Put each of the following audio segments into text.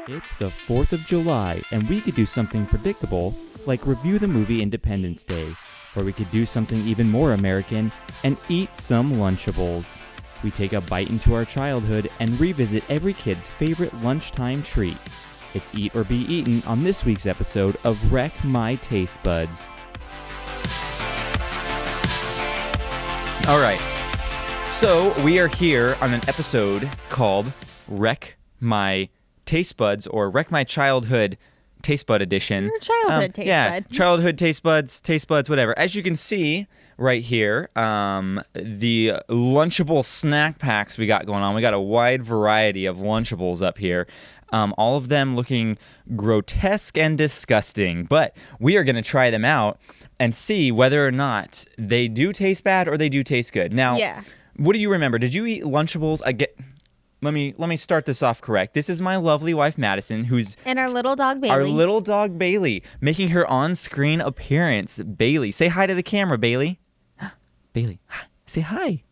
It's the 4th of July, and we could do something predictable, like review the movie Independence Day, or we could do something even more American and eat some Lunchables. We take a bite into our childhood and revisit every kid's favorite lunchtime treat. It's Eat or Be Eaten on this week's episode of Wreck My Tastebuds. All right, so we are here on an episode called Wreck My Tastebuds, or Wreck My Childhood Tastebud Edition. Your childhood Tastebud. Yeah, childhood tastebuds, whatever. As you can see right here, the Lunchable snack packs we got going on. We got a wide variety of Lunchables up here. All of them looking grotesque and disgusting, but we are going to try them out and see whether or not they do taste bad or they do taste good. Now, What do you remember? Did you eat Lunchables? Let me start this off correct. This is my lovely wife, Madison, who's... And our little dog, Bailey. Our little dog, Bailey, making her on-screen appearance. Bailey, say hi to the camera, Bailey. Bailey, say hi.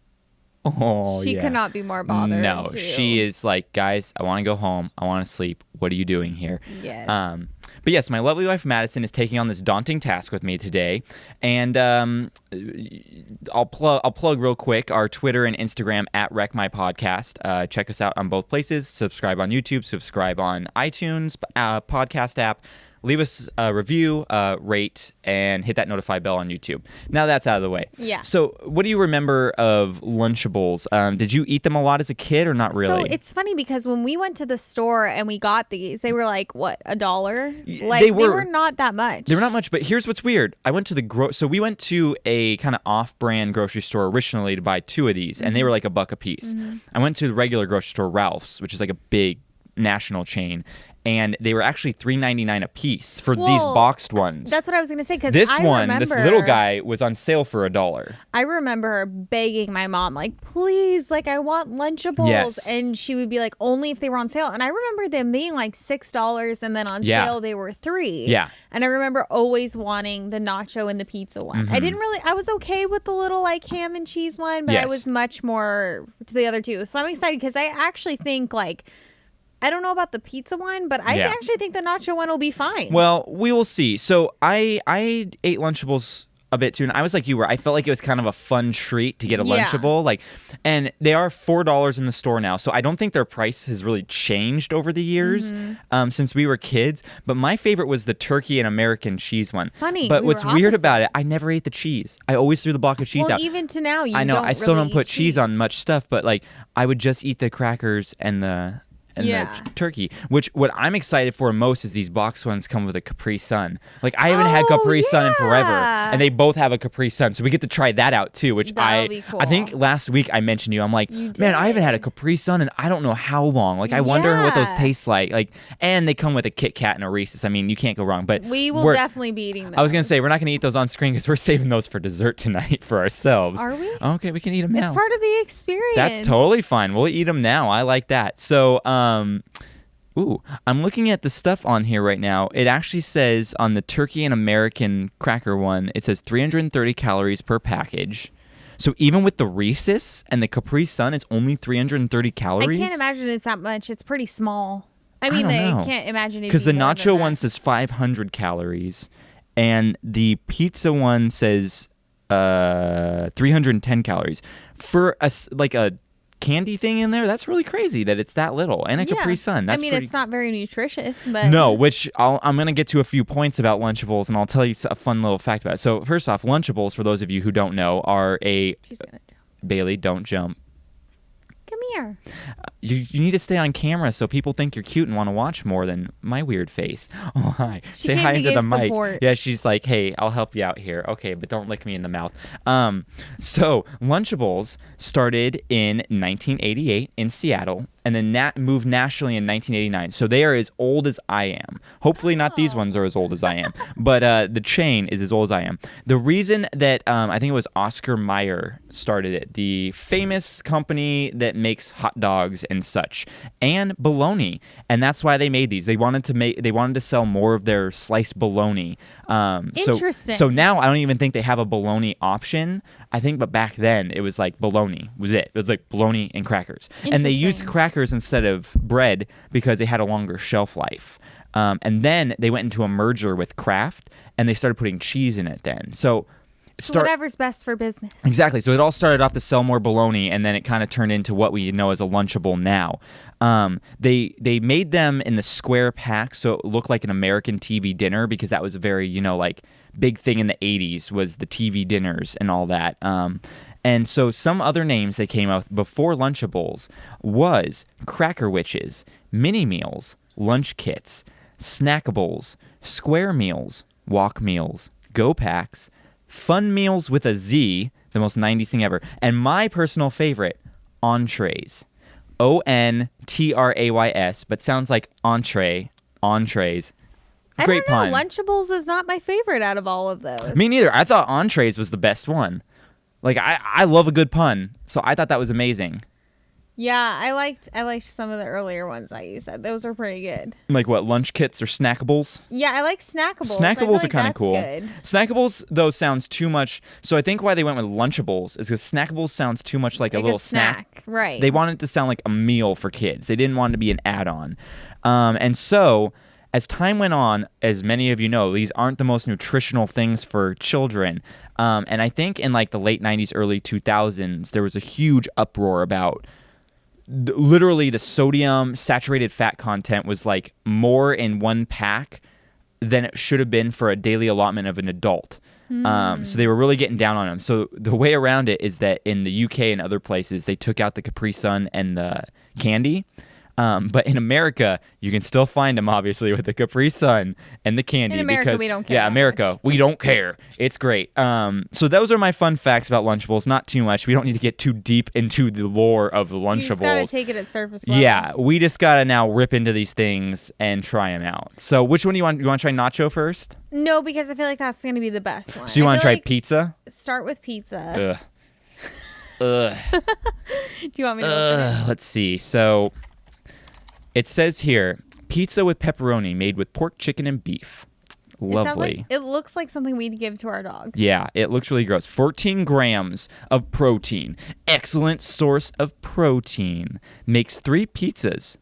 Oh, She could not be more bothered. No, too. She is like, guys, I want to go home. I want to sleep. What are you doing here? Yes. But yes, my lovely wife, Madison, is taking on this daunting task with me today. And I'll plug real quick our Twitter and Instagram at Wreck My Podcast. Check us out on both places. Subscribe on YouTube. Subscribe on iTunes podcast app. Leave us a review, rate, and hit that notify bell on YouTube. Now that's out of the way. Yeah. So what do you remember of Lunchables? Did you eat them a lot as a kid or not really? So it's funny because when we went to the store and we got these, they were like, what, $1? Like, They they were were not that much. They were not much, but here's what's weird. I went to we went to a kind of off-brand grocery store originally to buy 2 of these, and they were like $1 a piece. I went to the regular grocery store, Ralph's, which is like a big national chain, and they were actually $3.99 a piece for these boxed ones. That's what I was gonna say, because this little guy was on sale for $1. I remember begging my mom, like, please, like, I want Lunchables. Yes. And she would be like, only if they were on sale. And I remember them being like $6, and then on sale they were $3. Yeah. And I remember always wanting the nacho and the pizza one. I was okay with the little like ham and cheese one, but I was much more to the other two. So I'm excited because I actually think like, I don't know about the pizza one, but I actually think the nacho one will be fine. Well, we will see. So I ate Lunchables a bit too, and I was like you were. I felt like it was kind of a fun treat to get a Lunchable. And they are $4 in the store now, so I don't think their price has really changed over the years since we were kids. But my favorite was the turkey and American cheese one. Funny. But what's weird about it, I never ate the cheese. I always threw the block of cheese out. Well, even to now, I know. I still really don't put eat cheese on much stuff, but like I would just eat the crackers and the turkey, which what I'm excited for most is these box ones come with a Capri Sun. Like I haven't had Capri Sun in forever, and they both have a Capri Sun, so we get to try that out too. Which That'll be cool. I think last week I mentioned you. I'm like, man, I haven't had a Capri Sun in I don't know how long. Like I wonder what those taste like. Like, and they come with a Kit Kat and a Reese's. I mean, you can't go wrong. But we will definitely be eating those. I was gonna say we're not gonna eat those on screen because we're saving those for dessert tonight for ourselves. Are we? Okay, we can eat them now. It's part of the experience. That's totally fine. We'll eat them now. I like that. So, I'm looking at the stuff on here right now. It actually says on the turkey and American cracker one, it says 330 calories per package. So even with the Reese's and the Capri Sun, it's only 330 calories? I can't imagine it's that much. It's pretty small. I mean, I can't imagine it. Because the nacho one says 500 calories, and the pizza one says 310 calories. For a candy thing in there, that's really crazy that it's that little, and a Capri Sun. That's it's not very nutritious, but no, which I'm going to get to a few points about Lunchables, and I'll tell you a fun little fact about it. So first off, Lunchables, for those of you who don't know, are She's gonna jump. Bailey, don't jump. Come here. You need to stay on camera so people think you're cute and want to watch more than my weird face. Oh, hi. Say hi into the mic. Support. Yeah, she's like, hey, I'll help you out here. Okay, but don't lick me in the mouth. So Lunchables started in 1988 in Seattle, and then moved nationally in 1989. So they are as old as I am. Hopefully not these ones are as old as I am, but the chain is as old as I am. The reason that I think it was Oscar Mayer started it, the famous company that makes hot dogs and such, and bologna, and that's why they made these. They wanted to sell more of their sliced bologna. Interesting. So now I don't even think they have a bologna option. I think, but back then it was like bologna was it. It was like bologna and crackers, and they used crackers instead of bread because they had a longer shelf life. And then they went into a merger with Kraft, and they started putting cheese in it then. So whatever's best for business. Exactly. So it all started off to sell more bologna, and then it kind of turned into what we know as a Lunchable now. They made them in the square pack, so it looked like an American TV dinner, because that was a very, like big thing in the 80s was the TV dinners and all that. And so some other names they came up with before Lunchables was Cracker Witches, Mini Meals, Lunch Kits, Snackables, Square Meals, Walk Meals, Go Packs, Fun Meals with a Z, the most 90s thing ever, and my personal favorite, Entrees. Ontrays, but sounds like entrees. Great pun. Lunchables is not my favorite out of all of those. Me neither. I thought Entrees was the best one. Like, I love a good pun, so I thought that was amazing. Yeah, I liked some of the earlier ones that you said. Those were pretty good. Like what, Lunch Kits or Snackables? Yeah, I like Snackables. Snackables are kind of cool. Good. Snackables, though, sounds too much. So I think why they went with Lunchables is because Snackables sounds too much like a little snack. Right. They wanted it to sound like a meal for kids. They didn't want it to be an add-on. And so as time went on, as many of you know, these aren't the most nutritional things for children. And I think in like the late 90s, early 2000s, there was a huge uproar about literally the sodium saturated fat content was like more in one pack than it should have been for a daily allotment of an adult. So they were really getting down on them. So the way around it is that in the UK and other places, they took out the Capri Sun and the candy. But in America, you can still find them, obviously, with the Capri Sun and the candy. In America, we don't care. Yeah, America, we don't care. It's great. So those are my fun facts about Lunchables. Not too much. We don't need to get too deep into the lore of the Lunchables. You just gotta take it at surface level. Yeah, we just gotta now rip into these things and try them out. So which one do you want? You want to try nacho first? No, because I feel like that's gonna be the best one. So you want to try pizza? Start with pizza. Ugh. Do you want me to open it? Let's see. So it says here, pizza with pepperoni made with pork, chicken, and beef. Lovely. It looks like something we'd give to our dog. Yeah, it looks really gross. 14 grams of protein. Excellent source of protein. Makes 3 pizzas.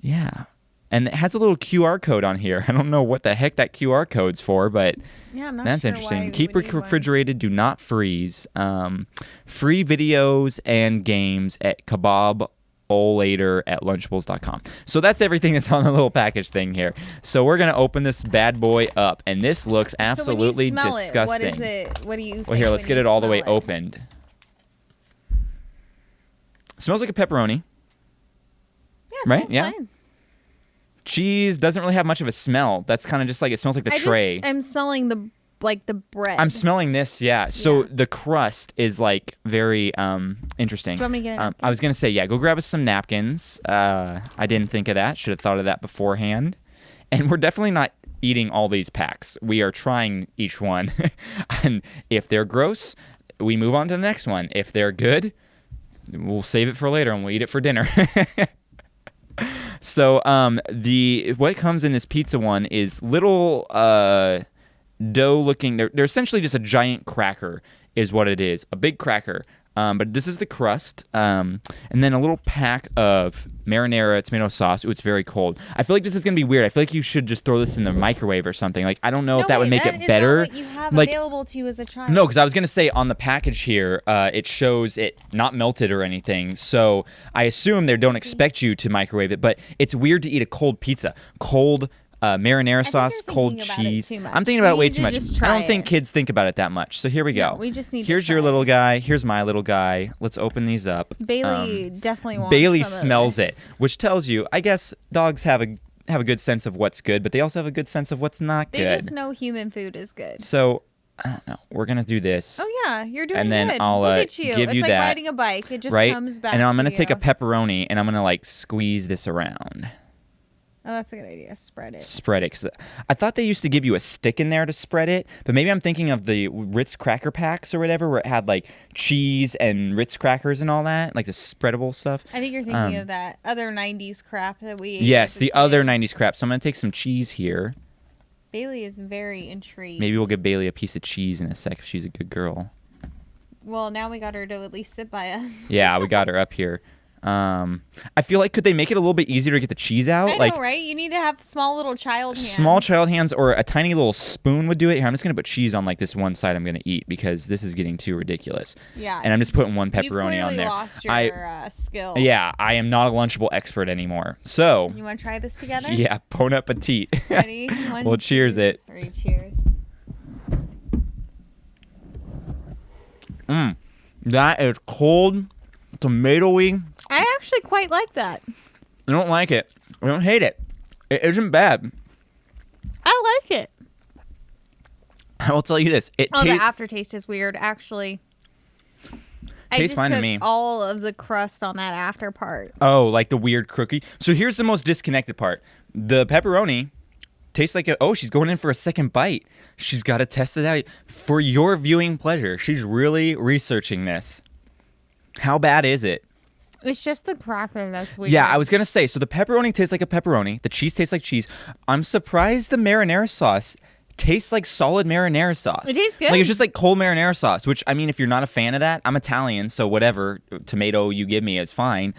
Yeah. And it has a little QR code on here. I don't know what the heck that QR code's for, but yeah, I'm not that's sure interesting. Why Keep refrigerated, do not freeze. Free videos and games at kebab at lunchables.com. So that's everything that's on the little package thing here. So we're going to open this bad boy up, and this looks absolutely disgusting. What is it? What do you think? Well, here, let's get it all the way opened. Smells like a pepperoni. Yeah, right? Yeah. Fine. Cheese doesn't really have much of a smell. That's kind of just like, it smells like the tray. I'm smelling the bread. I'm smelling this, yeah. So the crust is like very interesting. Do you want me to get a napkin? I was going to say, yeah, go grab us some napkins. I didn't think of that. Should have thought of that beforehand. And we're definitely not eating all these packs. We are trying each one. And if they're gross, we move on to the next one. If they're good, we'll save it for later and we'll eat it for dinner. So what comes in this pizza one is little dough looking. They're essentially just a giant cracker is what it is, a big cracker. But this is the crust, and then a little pack of marinara tomato sauce. Ooh, it's very cold. I feel like this is gonna be weird. I feel like you should just throw this in the microwave or something. Like, I don't know if that would make it better. Not what you have available to you as a child. No, because I was gonna say on the package here, it shows it not melted or anything. So I assume they don't expect you to microwave it. But it's weird to eat a cold pizza, cold marinara sauce, cold cheese. I'm thinking about it way too much. I don't think kids think about it that much. So here we go. No, we just need Here's your little guy. Here's my little guy. Let's open these up. Bailey definitely wants Bailey some smells of this. it, which tells you, I guess dogs have a good sense of what's good, but they also have a good sense of what's not good. They just know human food is good. So I don't know. We're gonna do this. Oh yeah, you're doing and then good. I'll Look at you. give you it's like that, riding a bike. It just right? comes back. And I'm gonna to take you. a pepperoni and I'm gonna like squeeze this around. Oh, that's a good idea. Spread it. Spread it. 'Cause I thought they used to give you a stick in there to spread it, but maybe I'm thinking of the Ritz cracker packs or whatever, where it had like cheese and Ritz crackers and all that, like the spreadable stuff. I think you're thinking of that other 90s crap that we ate. Yes, the other 90s crap. So I'm going to take some cheese here. Bailey is very intrigued. Maybe we'll give Bailey a piece of cheese in a sec if she's a good girl. Well, now we got her to at least sit by us. Yeah, we got her up here. I feel like could they make it a little bit easier to get the cheese out? I know, right? You need to have small little child hands. Small child hands or a tiny little spoon would do it. Here, I'm just going to put cheese on like this one side I'm going to eat because this is getting too ridiculous. Yeah. And I'm just putting one pepperoni on there. You lost your skill. Yeah, I am not a Lunchable expert anymore. So. You want to try this together? Yeah, bon appetit. Ready? One, well, cheers it. 3, cheers. That is cold, tomatoey. I actually quite like that. I don't like it. I don't hate it. It isn't bad. I like it. I will tell you this. The aftertaste is weird, actually. Tastes fine to me. All of the crust on that after part. Oh, like the weird cookie. So here's the most disconnected part. The pepperoni tastes like she's going in for a second bite. She's got to test it out for your viewing pleasure. She's really researching this. How bad is it? It's just the cracker that's weird. Yeah, I was going to say, so the pepperoni tastes like a pepperoni. The cheese tastes like cheese. I'm surprised the marinara sauce tastes like solid marinara sauce. It tastes good. Like it's just like cold marinara sauce, which, I mean, if you're not a fan of that, I'm Italian, so whatever tomato you give me is fine.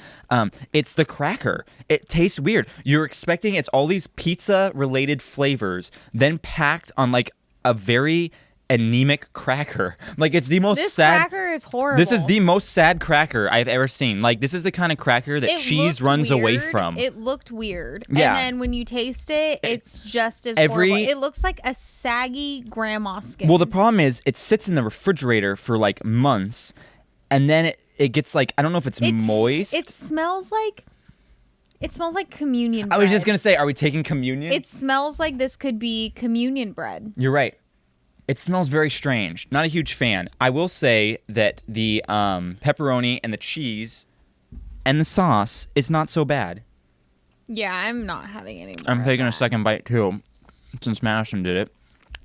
It's the cracker. It tastes weird. You're expecting it's all these pizza-related flavors, then packed on like a very anemic cracker. Like it's the most sad. This cracker is horrible. This is the most sad cracker I've ever seen. Like this is the kind of cracker that cheese runs away from. It looked weird. Yeah. And then when you taste it, it's just as horrible. It looks like a saggy grandma skin. Well, the problem is it sits in the refrigerator for like months, and then it gets like, I don't know if it's moist. It smells like communion bread. I was just gonna say, are we taking communion? It smells like this could be communion bread. You're right. It smells very strange. Not a huge fan. I will say that the pepperoni and the cheese and the sauce is not so bad. Yeah, I'm not having any more. I'm taking a second bite too, since Madison did it.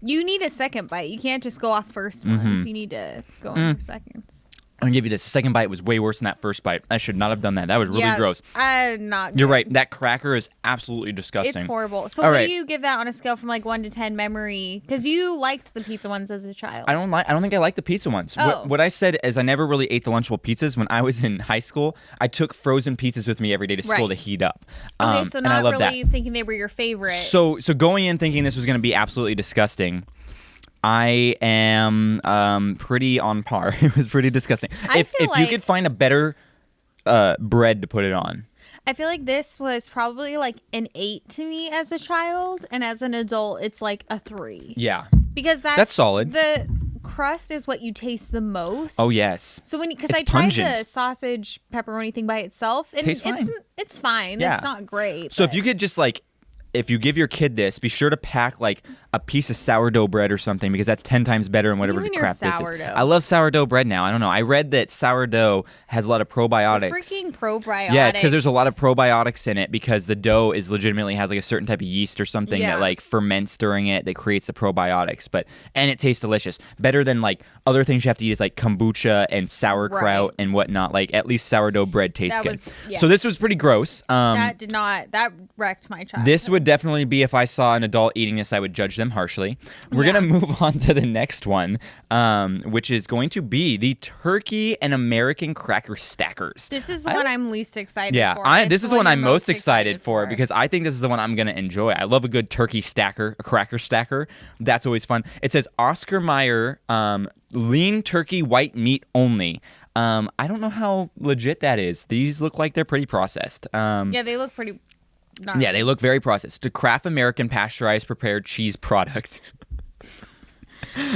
You need a second bite. You can't just go off first ones. You need to go in for seconds. I'm gonna give you this. The second bite was way worse than that first bite. I should not have done that. That was really gross. Not good. You're right. That cracker is absolutely disgusting. It's horrible. So what do you give that on a scale from like 1 to 10 memory? Because you liked the pizza ones as a child. I don't think I like the pizza ones. Oh. What I said is I never really ate the Lunchable pizzas. When I was in high school, I took frozen pizzas with me every day to school to heat up. Okay, so not really thinking they were your favorite. So going in thinking this was going to be absolutely disgusting, I am pretty on par. It was pretty disgusting. If you could find a better bread to put it on. I feel like this was probably like an 8 to me as a child, and as an adult, it's like a 3. Yeah. Because that's solid. The crust is what you taste the most. Oh yes. So because I tried the sausage pepperoni thing by itself, and tastes fine. It's fine. Yeah. It's not great. So if you could just like, if you give your kid this, be sure to pack like a piece of sourdough bread or something, because that's 10 times better than whatever crap this is. I love sourdough bread now. I don't know. I read that sourdough has a lot of probiotics. Freaking probiotics. Yeah, it's because there's a lot of probiotics in it, because the dough is legitimately has like a certain type of yeast or something that like ferments during it that creates the probiotics. And it tastes delicious. Better than like other things you have to eat is like kombucha and sauerkraut and whatnot. Like at least sourdough bread tastes good. So this was pretty gross. That wrecked my childhood. This would definitely be, if I saw an adult eating this, I would judge them harshly. We're going to move on to the next one, which is going to be the Turkey and American Cracker Stackers. This is the one I'm least excited for. This is the one I'm most excited for, because I think this is the one I'm going to enjoy. I love a good turkey stacker, a cracker stacker. That's always fun. It says Oscar Mayer lean turkey white meat only. I don't know how legit that is. These look like they're pretty processed. Yeah, they look pretty... Yeah, they look very processed. The Kraft American pasteurized prepared cheese product.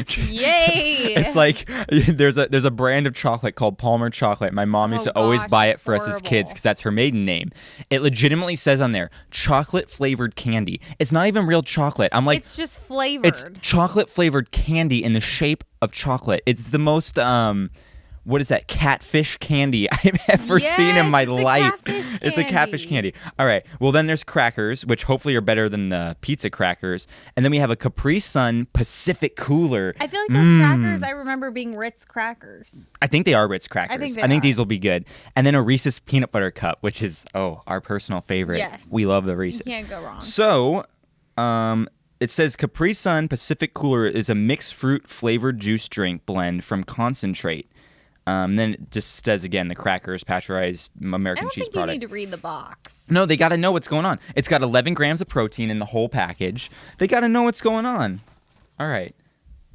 Yay! It's like there's a brand of chocolate called Palmer chocolate. My mom used to always buy it for us as kids because that's her maiden name. It legitimately says on there, chocolate flavored candy. It's not even real chocolate. I'm like, it's just flavored. It's chocolate flavored candy in the shape of chocolate. It's the most what is that? Catfish candy I've ever seen in my life. It's a catfish candy. All right. Well, then there's crackers, which hopefully are better than the pizza crackers. And then we have a Capri Sun Pacific Cooler. I feel like those crackers, I remember being Ritz crackers. I think they are Ritz crackers. I think these will be good. And then a Reese's Peanut Butter Cup, which is, our personal favorite. Yes. We love the Reese's. You can't go wrong. So, it says Capri Sun Pacific Cooler is a mixed fruit flavored juice drink blend from concentrate. Then it just says again the crackers, pasteurized American cheese product. I don't think you need to read the box. No, they got to know what's going on. It's got 11 grams of protein in the whole package. They got to know what's going on. All right.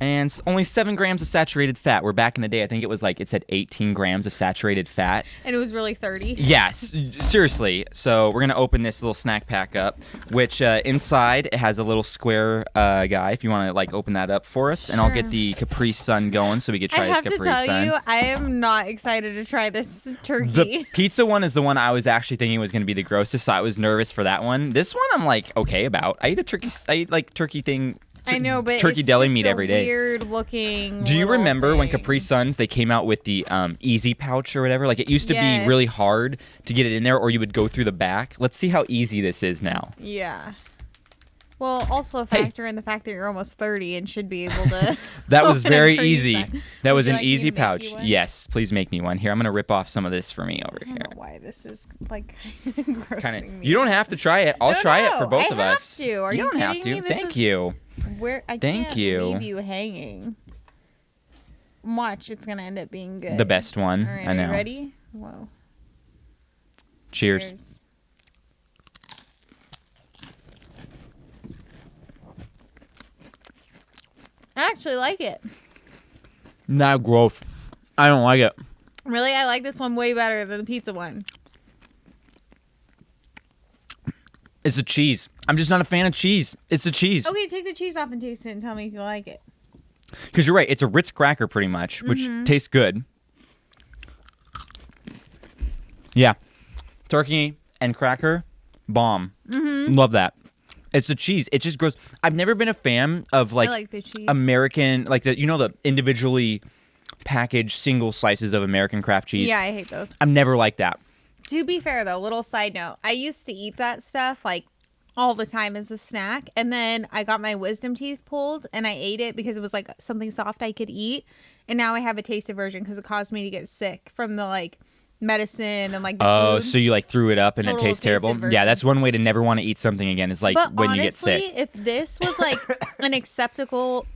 And only 7 grams of saturated fat. Where back in the day, I think it said 18 grams of saturated fat. And it was really 30. Yes, seriously. So we're going to open this little snack pack up, which inside it has a little square guy, if you want to open that up for us. And I'll get the Capri Sun going so we could try this Capri Sun. I have to tell you, I am not excited to try this turkey. The pizza one is the one I was actually thinking was going to be the grossest, so I was nervous for that one. This one I'm okay about. I eat turkey thing. I know, but turkey it's deli just meat every day. Weird looking. Do you remember when Capri Suns they came out with the easy pouch or whatever? It used to be really hard to get it in there, or you would go through the back. Let's see how easy this is now. Yeah. Well, also factor in the fact that you're almost 30 and should be able to. That was very easy. Sun. That was an easy pouch. Yes, please make me one. Here, I'm gonna rip off some of this for me over here. I don't know why this is grossing me. You don't have to try it. I'll try it for both of I us. Have to. Are you you don't have kidding to. me? Thank you. I can't leave you hanging. Watch, it's gonna end up being good. The best one. All right, I know. Are you ready? Whoa. Cheers. I actually like it. Not gross. I don't like it. Really? I like this one way better than the pizza one. It's the cheese. I'm just not a fan of cheese. It's the cheese. Okay, take the cheese off and taste it and tell me if you like it. Because you're right. It's a Ritz cracker pretty much, which tastes good. Yeah. Turkey and cracker, bomb. Love that. It's the cheese. It just grows. I've never been a fan of I like the cheese. American, the individually packaged single slices of American craft cheese. Yeah, I hate those. I've never liked that. To be fair, though, little side note, I used to eat that stuff all the time as a snack, and then I got my wisdom teeth pulled, and I ate it because it was something soft I could eat, and now I have a taste aversion because it caused me to get sick from the medicine and the food. So you through it up and Total it tastes terrible? aversion. Yeah, that's one way to never want to eat something again. Is when honestly, you get sick. If this was an acceptable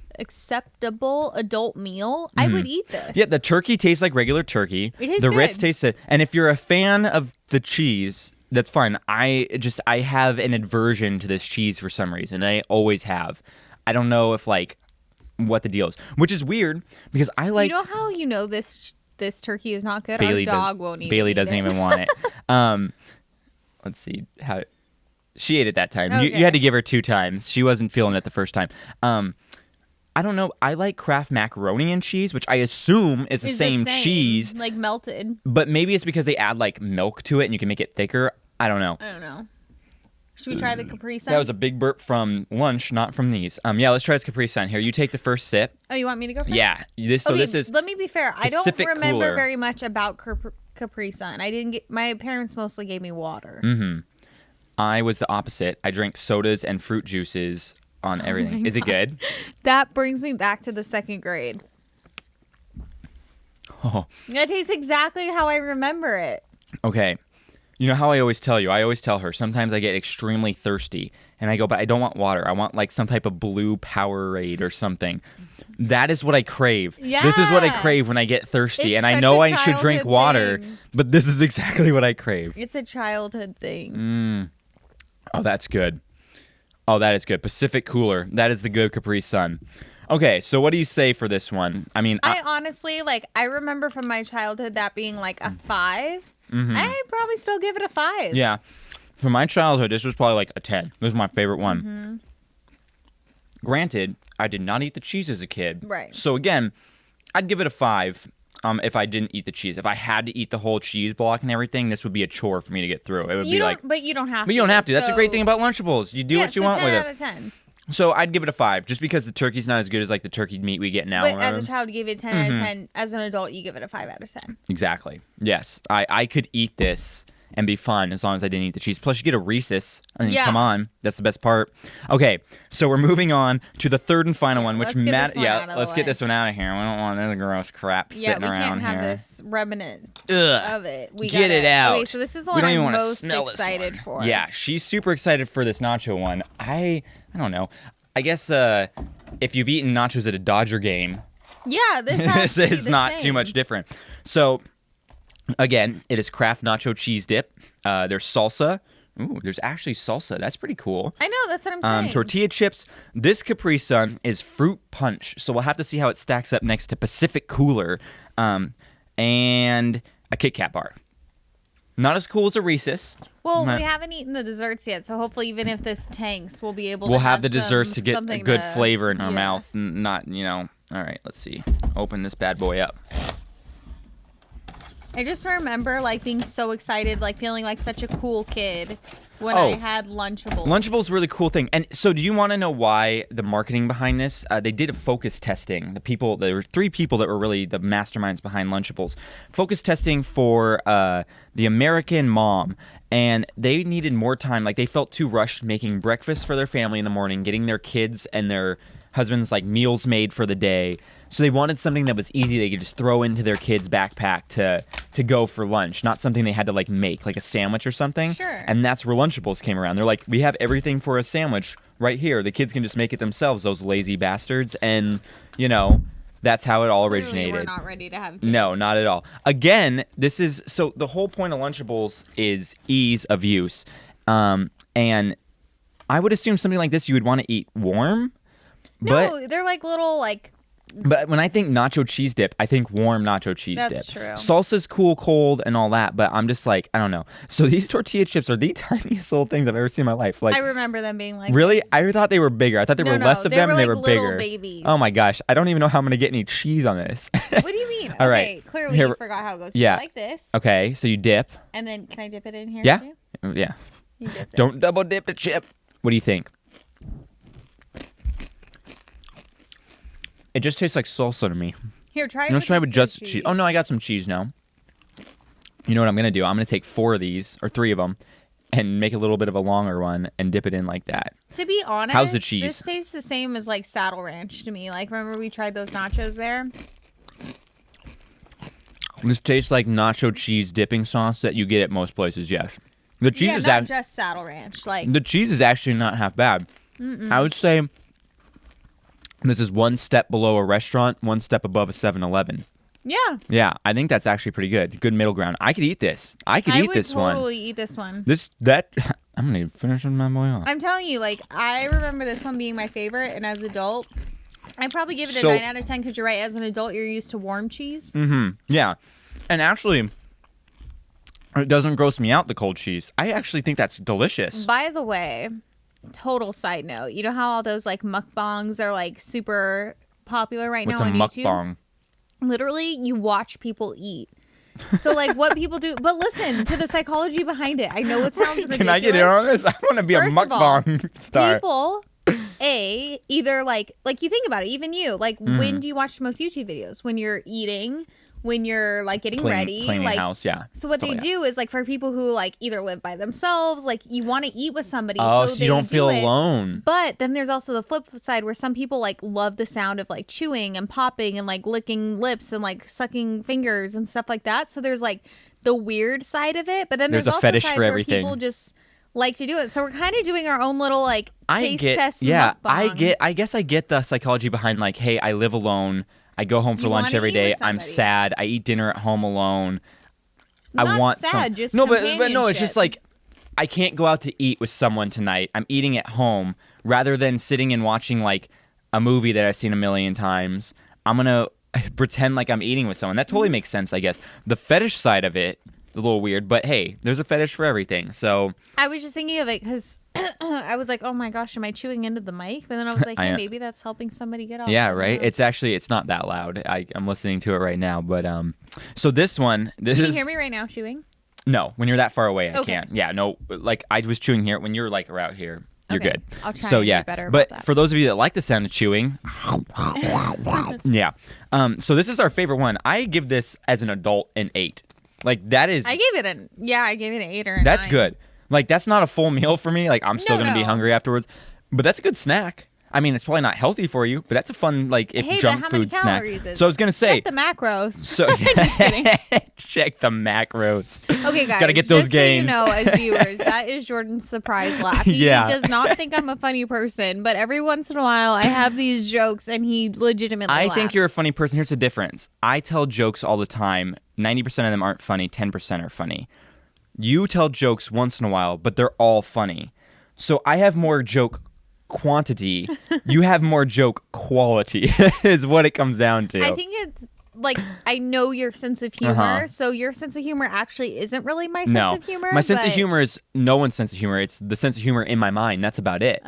adult meal, I would eat this. Yeah, the turkey tastes like regular turkey. It tastes the good. Ritz tastes it. And if you're a fan of the cheese, that's fine. I have an aversion to this cheese for some reason. I always have. I don't know if what the deal is, which is weird because I like. You know how you know this turkey is not good? Bailey Our dog won't eat it. Bailey doesn't even want it. Let's see how she ate it that time. Okay. You had to give her 2 times. She wasn't feeling it the first time. I don't know. I like Kraft macaroni and cheese, which I assume is the same cheese. Melted. But maybe it's because they add milk to it and you can make it thicker. I don't know. Should we try the Capri Sun? That was a big burp from lunch, not from these. Yeah, let's try this Capri Sun. Here, you take the first sip. Oh, you want me to go first? Yeah. This is. Let me be fair. I don't Pacific remember Cooler. very much about Capri Sun. I didn't get. My parents mostly gave me water. I was the opposite. I drank sodas and fruit juices on everything. Is it good? That brings me back to the 2nd grade. Oh. It tastes exactly how I remember it. Okay. You know how I always tell you? I always tell her, sometimes I get extremely thirsty. And I go, but I don't want water. I want some type of blue Powerade or something. That is what I crave. Yeah. This is what I crave when I get thirsty. It's and I such know a I should drink childhood water, thing. but this is exactly what I crave. It's a childhood thing. Oh, that's good. Oh, that is good. Pacific Cooler. That is the good Capri Sun. Okay, so what do you say for this one? I mean, I honestly, I remember from my childhood that being a 5. I'd probably still give it a 5. Yeah. For my childhood, this was probably a 10. This was my favorite one. Granted, I did not eat the cheese as a kid. Right. So again, I'd give it a 5 if I didn't eat the cheese. If I had to eat the whole cheese block and everything, this would be a chore for me to get through. It would be But you don't have to. But you don't have to. That's a great thing about Lunchables. You do what you want with it. 10 out of 10. So I'd give it a 5, just because the turkey's not as good as like the turkey meat we get now. But as a child, you give it 10 out of 10. As an adult, you give it a 5 out of 10. Exactly. Yes, I could eat this and be fine as long as I didn't eat the cheese. Plus, you get a Reese's. I mean, come on, that's the best part. Okay, so we're moving on to the third and final one, which let's get this one out of here. We don't want any gross crap sitting around here. Yeah, we can't have this remnant of it. We get it out. Okay, so this is the one I'm most excited for. Yeah, she's super excited for this nacho one. I don't know. I guess if you've eaten nachos at a Dodger game, this is not too much different. So. Again, it is Kraft Nacho Cheese Dip. There's salsa. Ooh, there's actually salsa. That's pretty cool. I know, that's what I'm saying. Tortilla chips. This Capri Sun is fruit punch. So we'll have to see how it stacks up next to Pacific Cooler and a Kit Kat bar. Not as cool as a Reese's. Well, we haven't eaten the desserts yet, so hopefully even if this tanks, we'll be able to have the desserts to get a good flavor in our mouth. Not, All right, let's see. Open this bad boy up. I just remember being so excited, feeling like such a cool kid when I had Lunchables. Lunchables is a really cool thing. And so do you want to know why the marketing behind this? They did a focus testing. There were 3 people that were really the masterminds behind Lunchables. Focus testing for the American mom. And they needed more time. They felt too rushed making breakfast for their family in the morning, getting their kids and their husbands meals made for the day. So they wanted something that was easy they could just throw into their kid's backpack to go for lunch, not something they had to make a sandwich or something. Sure. And that's where Lunchables came around. They're like, we have everything for a sandwich right here. The kids can just make it themselves, those lazy bastards. And, that's how it all originated. We're not ready to have kids. No, not at all. Again, so the whole point of Lunchables is ease of use. And I would assume something like this you would want to eat warm. No, they're little But when I think nacho cheese dip, I think warm nacho cheese dip. That's true. Salsa's cool, cold, and all that, but I'm just I don't know. So these tortilla chips are the tiniest little things I've ever seen in my life. I remember them being really? This. I thought they were bigger. I thought there were less of them, and they were bigger. Babies. Oh my gosh! I don't even know how I'm gonna get any cheese on this. What do you mean? All right. Clearly you forgot how it goes. Yeah. Like this. Okay, so you dip. And then can I dip it in here? Yeah. Too? Yeah. You dip it. Don't double dip the chip. What do you think? It just tastes like salsa to me. Here, try it. Let's try with just cheese. Oh, no, I got some cheese now. You know what I'm going to do? I'm going to take 4 of these, or 3 of them, and make a little bit of a longer one and dip it in like that. To be honest, how's the cheese? This tastes the same as Saddle Ranch to me. Remember we tried those nachos there? This tastes like nacho cheese dipping sauce that you get at most places, yes. The cheese is not just Saddle Ranch. The cheese is actually not half bad. I would say this is 1 step below a restaurant, 1 step above a 7-Eleven. Yeah. Yeah, I think that's actually pretty good. Good middle ground. I could eat this. I would totally eat this one. I'm going to finish my boy off. I'm telling you, I remember this one being my favorite, and as an adult, I'd probably give it a 9 out of 10 because you're right. As an adult, you're used to warm cheese. Mm-hmm. Yeah. And actually, it doesn't gross me out, the cold cheese. I actually think that's delicious. By the way, total side note, you know how all those mukbangs are super popular right now on YouTube? What's a mukbang? Literally, you watch people eat. So what people do, but listen to the psychology behind it. I know it sounds ridiculous. Can I get in on this? I want to be First a mukbang star. People, either you think about it, even you, when do you watch most YouTube videos? When you're eating, when you're getting ready, cleaning house, yeah. So what they do is for people who either live by themselves, you want to eat with somebody. Oh, so you don't feel alone. But then there's also the flip side where some people love the sound of chewing and popping and licking lips and sucking fingers and stuff like that. So there's the weird side of it, but then there's a also fetish sides for where everything. people just like to do it. So we're kind of doing our own little taste test. Yeah, mukbang. I guess I get the psychology behind hey, I live alone. I go home for lunch every day. I'm sad. I eat dinner at home alone. Not I want sad, just no, but no, it's just companionship. I can't go out to eat with someone tonight. I'm eating at home rather than sitting and watching a movie that I've seen a million times. I'm gonna pretend like I'm eating with someone. That totally makes sense, I guess. The fetish side of it, a little weird, but hey, there's a fetish for everything. So I was just thinking of it because I was oh my gosh, am I chewing into the mic? But then I was hey, maybe that's helping somebody get off. Yeah, right. It's not that loud. I'm listening to it right now, but so this one, Can you hear me right now chewing? No, when you're that far away, I can't. Yeah, no, I was chewing here when you're right here. you're Okay. good. I'll try so and yeah, do better but about that. for those of you that like the sound of chewing, yeah. So this is our favorite one. I give this as an adult an 8. Like that is. I gave it an 8 or a That's 9. good. Like that's not a full meal for me. Like I'm still gonna be No. hungry afterwards, but that's a good snack. I mean, it's probably not healthy for you, but that's a fun Hey, but junk how many food snack. calories is So I was gonna say. Check the macros. So Just kidding. check the macros. Okay, guys. Gotta get those just gains. So you know, as viewers, that is Jordan's surprise laugh. He Yeah. does not think I'm a funny person, but every once in a while I have these jokes and he legitimately I laughs. think you're a funny person. Here's the difference. I tell jokes all the time. 90% of them aren't funny. 10% are funny. You tell jokes once in a while, but they're all funny. So I have more joke quantity. You have more joke quality is what it comes down to. I think it's like I know your sense of humor, so your sense of humor actually isn't really my sense of humor. My sense of humor is no one's sense of humor. It's the sense of humor in my mind. That's about it.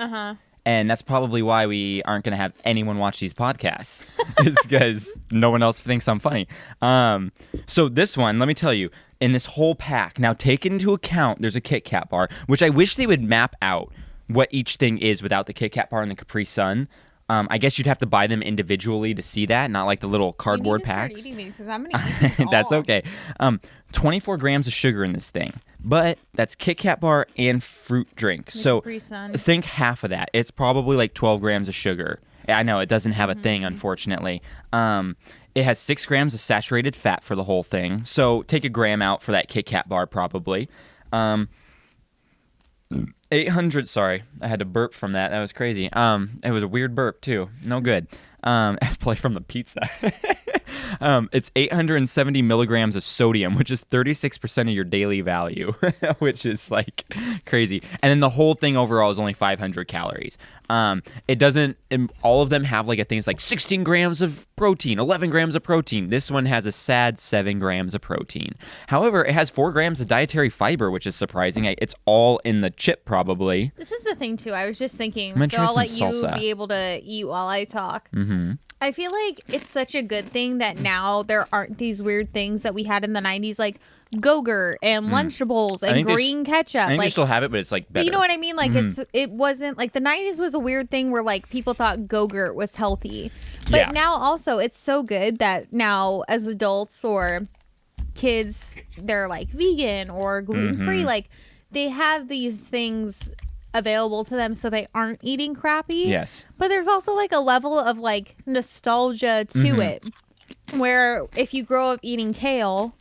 And that's probably why we aren't going to have anyone watch these podcasts, is because no one else thinks I'm funny. So this one, let me tell you, in this whole pack, now take into account there's a Kit Kat bar, which I wish they would map out what each thing is without the Kit Kat bar and the Capri Sun. I guess you'd have to buy them individually to see that, not like the little cardboard packs. Start eating these 'cause I'm gonna eat these That's all. okay. 24 grams of sugar in this thing, but that's Kit Kat bar and fruit drink. So Capri Sun. think half of that. It's probably like 12 grams of sugar. I know it doesn't have a thing, unfortunately. It has 6 grams of saturated fat for the whole thing. So take a gram out for that Kit Kat bar, probably. 800. Sorry, I had to burp from that. That was crazy. It was a weird burp too. No good. It's probably from the pizza. It's 870 milligrams of sodium, which is 36% of your daily value, which is like crazy. And then the whole thing overall is only 500 calories. It doesn't. All of them have like a thing. It's like 16 grams of protein, 11 grams of protein. This one has a sad 7 grams of protein. However, it has 4 grams of dietary fiber, which is surprising. It's all in the chip, probably. This is the thing too. I was just thinking, I'm gonna so try I'll let some you salsa. be able to eat while I talk. Mm-hmm. I feel like it's such a good thing that now there aren't these weird things that we had in the 90s, like Go-Gurt and Lunchables and think they green ketchup. I think like, they still have it, but it's like better. but you know what I mean? Like it wasn't like the 90s was a weird thing where like people thought Go-Gurt was healthy. But Yeah. now also it's so good that now as adults or kids, they're like vegan or gluten-free. Like they have these things available to them so they aren't eating crappy. Yes. But there's also like a level of like nostalgia to it where if you grow up eating kale,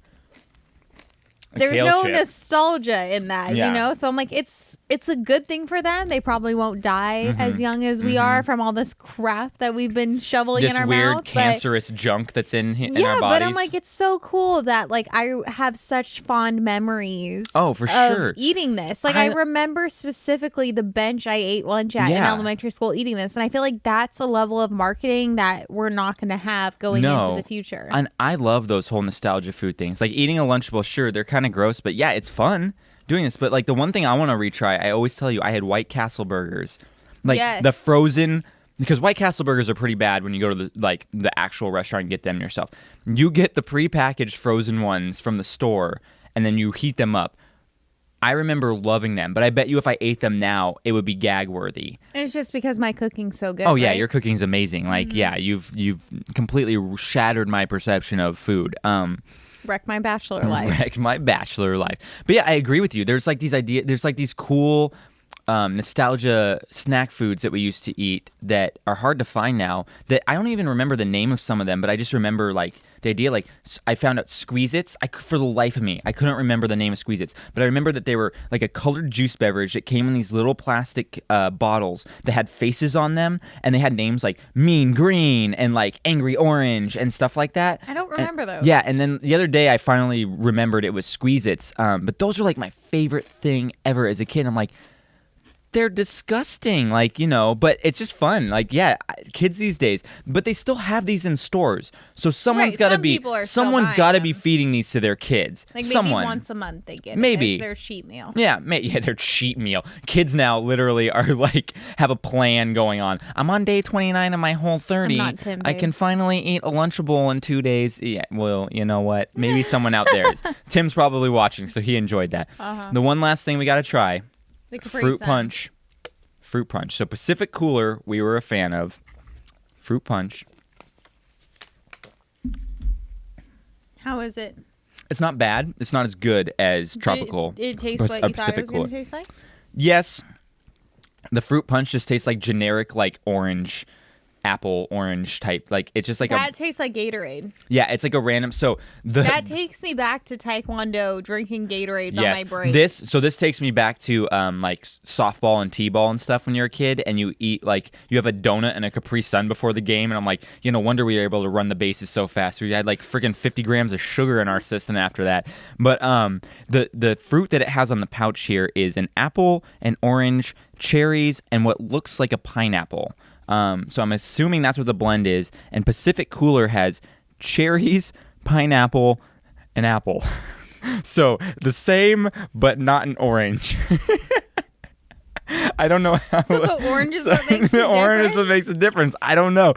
there's kale no chip. nostalgia in that, Yeah. you know? So I'm like, it's a good thing for them. They probably won't die as young as we are from all this crap that we've been shoveling This in our weird mouth. but- cancerous junk that's in our yeah, bodies. but I'm like, it's so cool that like I have such fond memories. Oh, for of sure. eating this. Like I I- remember specifically the bench I ate lunch at in Yeah. elementary school eating this, and I feel like that's a level of marketing that we're not going to have going No. into the future. And I love those whole nostalgia food things. Like eating a Lunchable, sure, they're kind of gross, but yeah, it's fun doing this. But like the one thing I want to retry, I always tell you, I had White Castle burgers. Like Yes. the frozen, because White Castle burgers are pretty bad when you go to the actual restaurant and get them yourself. You get the prepackaged frozen ones from the store and then you heat them up. I remember loving them, but I bet you if I ate them now, it would be gag worthy. It's just because my cooking's so good. Oh yeah, right? your cooking's amazing. Like yeah, you've completely shattered my perception of food. Wreck my bachelor life. Wrecked my bachelor life. But yeah, I agree with you. There's like these cool nostalgia snack foods that we used to eat that are hard to find now, that I don't even remember the name of some of them, but I just remember like the idea. Like I found out Squeeze-Its. For the life of me, I couldn't remember the name of Squeeze-Its, but I remember that they were like a colored juice beverage that came in these little plastic bottles that had faces on them, and they had names like Mean Green and like Angry Orange and stuff like that. I don't remember those. Yeah, and then the other day I finally remembered it was Squeeze-Its. But those are like my favorite thing ever as a kid. I'm like, they're disgusting, like, you know, but it's just fun. Like, yeah, kids these days, but they still have these in stores. So someone's Right, got to some be people are still someone's buying got to them. be feeding these to their kids. Like maybe Someone. once a month they get Maybe. it as their cheat meal. Yeah, their cheat meal. Kids now literally are like have a plan going on. I'm on day 29 of my whole 30. I'm not Tim, I babe. can finally eat a Lunchable in 2 days. Yeah, well, you know what? Maybe someone out there is. Tim's probably watching, so he enjoyed that. The one last thing we got to try, The Capri fruit Sun. punch. fruit punch. So Pacific Cooler, we were a fan of. Fruit punch. How is it? It's not bad. It's not as good as tropical. It tastes what you thought it was going to taste like? Yes. The fruit punch just tastes like generic, like orange, apple orange type. Like it's just like that tastes like Gatorade. Yeah, it's like a random. So that takes me back to Taekwondo, drinking Gatorades on my break. This takes me back to like softball and t-ball and stuff when you're a kid, and you eat like you have a donut and a Capri Sun before the game, and I'm like, no wonder we were able to run the bases so fast. We had like freaking 50 grams of sugar in our system after that. But the fruit that it has on the pouch here is an apple, an orange, cherries, and what looks like a pineapple. So I'm assuming that's what the blend is. And Pacific Cooler has cherries, pineapple, and apple. So the same, but not an orange. I don't know how. So the orange is what makes the difference? The orange is what makes the difference. I don't know.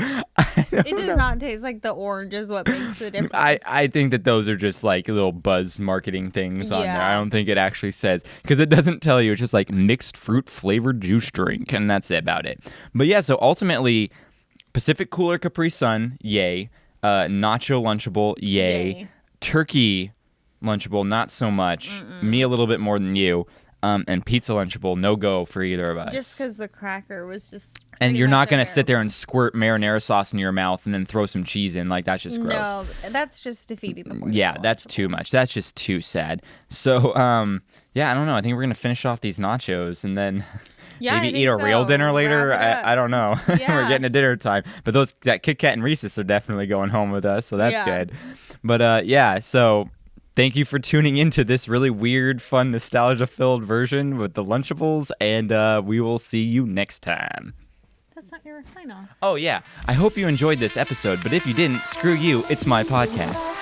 It does not taste like the orange is what makes the difference. I think that those are just like little buzz marketing things on there. I don't think it actually says, because it doesn't tell you. It's just like mixed fruit flavored juice drink, and that's about it. But yeah, so ultimately, Pacific Cooler Capri Sun, yay. Nacho Lunchable, yay. Turkey Lunchable, not so much. Me a little bit more than you. And Pizza Lunchable, no go for either of us. Just because the cracker was just. And you're not going to sit there and squirt marinara sauce in your mouth and then throw some cheese in. Like, that's just gross. No, that's just defeating the point. Yeah, that's too much. That's just too sad. So, yeah, I don't know. I think we're going to finish off these nachos and then maybe eat a real dinner later. I don't know. Yeah. We're getting to dinner time. But that Kit Kat and Reese's are definitely going home with us, so that's good. But, yeah, so. Thank you for tuning into this really weird, fun, nostalgia-filled version with the Lunchables, and we will see you next time. That's not your sign-off. Oh, yeah. I hope you enjoyed this episode, but if you didn't, screw you. It's my podcast.